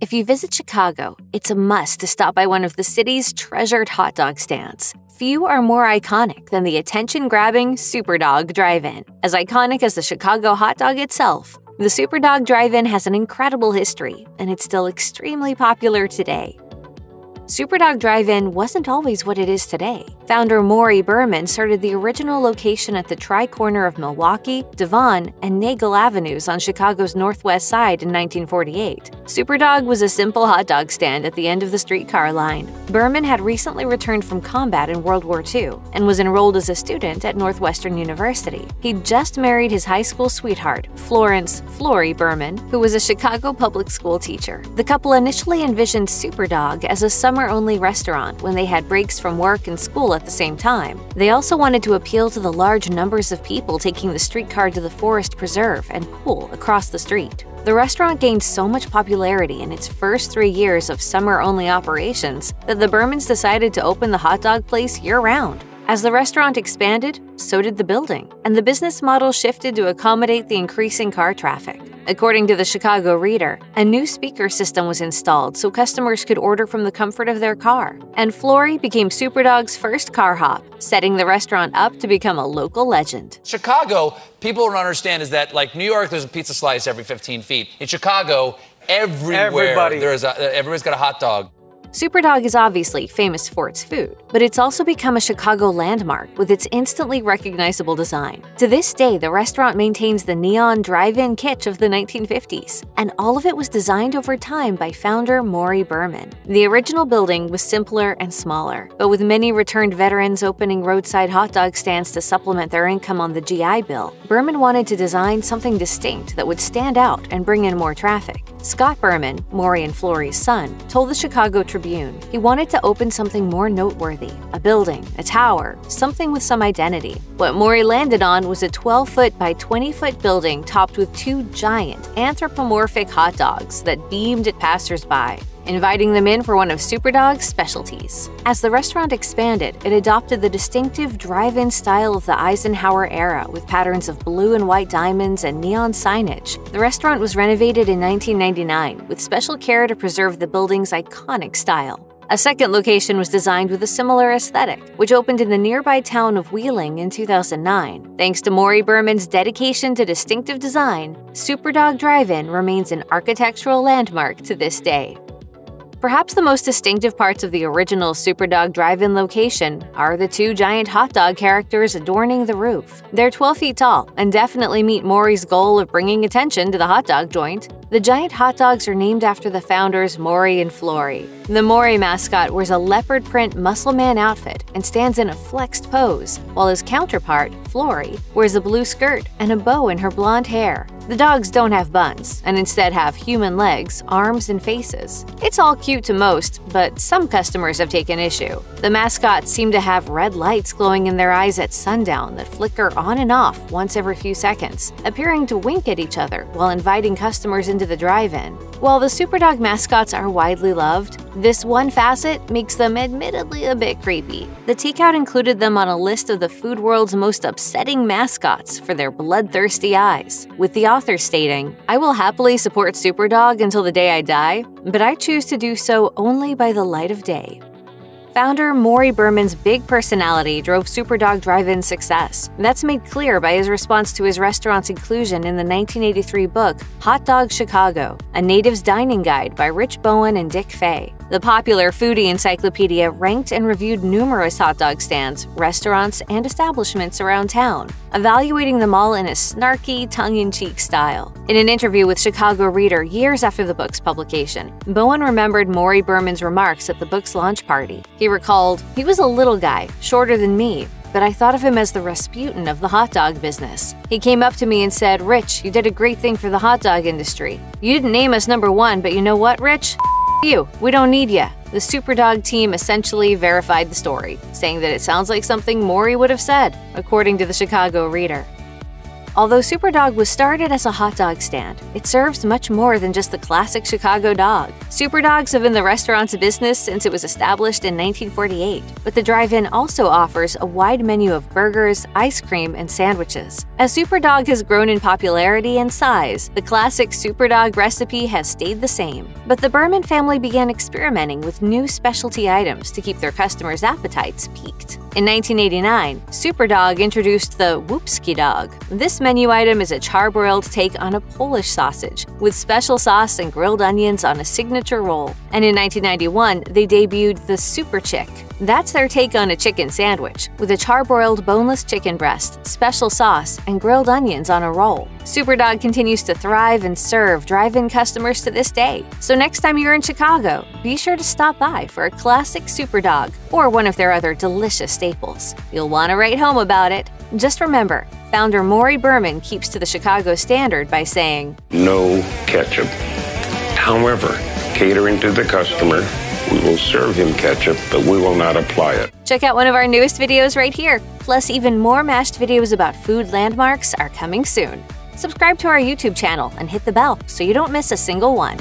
If you visit Chicago, it's a must to stop by one of the city's treasured hot dog stands. Few are more iconic than the attention-grabbing Superdawg Drive-in. As iconic as the Chicago hot dog itself, the Superdawg Drive-in has an incredible history, and it's still extremely popular today. Superdawg Drive-in wasn't always what it is today. Founder Maury Berman started the original location at the tri-corner of Milwaukee, Devon, and Nagle Avenues on Chicago's northwest side in 1948. Superdawg was a simple hot dog stand at the end of the streetcar line. Berman had recently returned from combat in World War II and was enrolled as a student at Northwestern University. He'd just married his high school sweetheart, Florence "Flory" Berman, who was a Chicago public school teacher. The couple initially envisioned Superdawg as a summer-only restaurant when they had breaks from work and school at the same time. They also wanted to appeal to the large numbers of people taking the streetcar to the Forest Preserve and pool across the street. The restaurant gained so much popularity in its first 3 years of summer-only operations that the Bermans decided to open the hot dog place year-round. As the restaurant expanded, so did the building, and the business model shifted to accommodate the increasing car traffic. According to the Chicago Reader, a new speaker system was installed so customers could order from the comfort of their car, and Flory became Superdawg's first car hop, setting the restaurant up to become a local legend. Chicago, people don't understand is that, like New York, there's a pizza slice every 15 feet. In Chicago, everybody's got a hot dog. Superdawg is obviously famous for its food, but it's also become a Chicago landmark with its instantly recognizable design. To this day, the restaurant maintains the neon drive-in kitsch of the 1950s, and all of it was designed over time by founder Maury Berman. The original building was simpler and smaller, but with many returned veterans opening roadside hot dog stands to supplement their income on the GI Bill, Berman wanted to design something distinct that would stand out and bring in more traffic. Scott Berman, Maury and Flory's son, told the Chicago Tribune he wanted to open something more noteworthy, a building, a tower, something with some identity. What Maury landed on was a 12-foot by 20-foot building topped with 2 giant, anthropomorphic hot dogs that beamed at passers-by, inviting them in for one of Superdawg's specialties. As the restaurant expanded, it adopted the distinctive drive-in style of the Eisenhower era with patterns of blue and white diamonds and neon signage. The restaurant was renovated in 1999 with special care to preserve the building's iconic style. A second location was designed with a similar aesthetic, which opened in the nearby town of Wheeling in 2009. Thanks to Maury Berman's dedication to distinctive design, Superdawg Drive-in remains an architectural landmark to this day. Perhaps the most distinctive parts of the original Superdawg Drive-in location are the 2 giant hot dog characters adorning the roof. They're 12 feet tall and definitely meet Maury's goal of bringing attention to the hot dog joint. The giant hot dogs are named after the founders Maury and Flory. The Maury mascot wears a leopard print muscle man outfit and stands in a flexed pose, while his counterpart, Flory, wears a blue skirt and a bow in her blonde hair. The dogs don't have buns, and instead have human legs, arms, and faces. It's all cute to most, but some customers have taken issue. The mascots seem to have red lights glowing in their eyes at sundown that flicker on and off once every few seconds, appearing to wink at each other while inviting customers into the drive-in. While the Superdawg mascots are widely loved, this one facet makes them admittedly a bit creepy. The takeout included them on a list of the food world's most upsetting mascots for their bloodthirsty eyes, with the author stating, "I will happily support Superdawg until the day I die, but I choose to do so only by the light of day." Founder Maury Berman's big personality drove Superdawg Drive-in's success. That's made clear by his response to his restaurant's inclusion in the 1983 book Hot Dog Chicago, a native's dining guide by Rich Bowen and Dick Fay. The popular foodie encyclopedia ranked and reviewed numerous hot dog stands, restaurants, and establishments around town, evaluating them all in a snarky, tongue-in-cheek style. In an interview with Chicago Reader years after the book's publication, Bowen remembered Maury Berman's remarks at the book's launch party. He recalled, "He was a little guy, shorter than me, but I thought of him as the Rasputin of the hot dog business. He came up to me and said, 'Rich, you did a great thing for the hot dog industry. You didn't name us #1, but you know what, Rich? You. We don't need ya.'" The Superdawg team essentially verified the story, saying that it sounds like something Maury would have said, according to the Chicago Reader. Although Superdawg was started as a hot dog stand, it serves much more than just the classic Chicago dog. Superdawgs have been the restaurant's business since it was established in 1948, but the drive-in also offers a wide menu of burgers, ice cream, and sandwiches. As Superdawg has grown in popularity and size, the classic Superdawg recipe has stayed the same. But the Berman family began experimenting with new specialty items to keep their customers' appetites piqued. In 1989, Superdawg introduced the Whoopski dog. This menu item is a charbroiled take on a Polish sausage, with special sauce and grilled onions on a signature roll. And in 1991, they debuted the Super Chick. That's their take on a chicken sandwich, with a charbroiled boneless chicken breast, special sauce, and grilled onions on a roll. Superdawg continues to thrive and serve drive-in customers to this day. So next time you're in Chicago, be sure to stop by for a classic Superdawg or one of their other delicious staples. You'll want to write home about it. Just remember, founder Maury Berman keeps to the Chicago standard by saying, "No ketchup." However, catering to the customer, we will serve him ketchup, but we will not apply it. Check out one of our newest videos right here. Plus, even more mashed videos about food landmarks are coming soon. Subscribe to our YouTube channel and hit the bell so you don't miss a single one.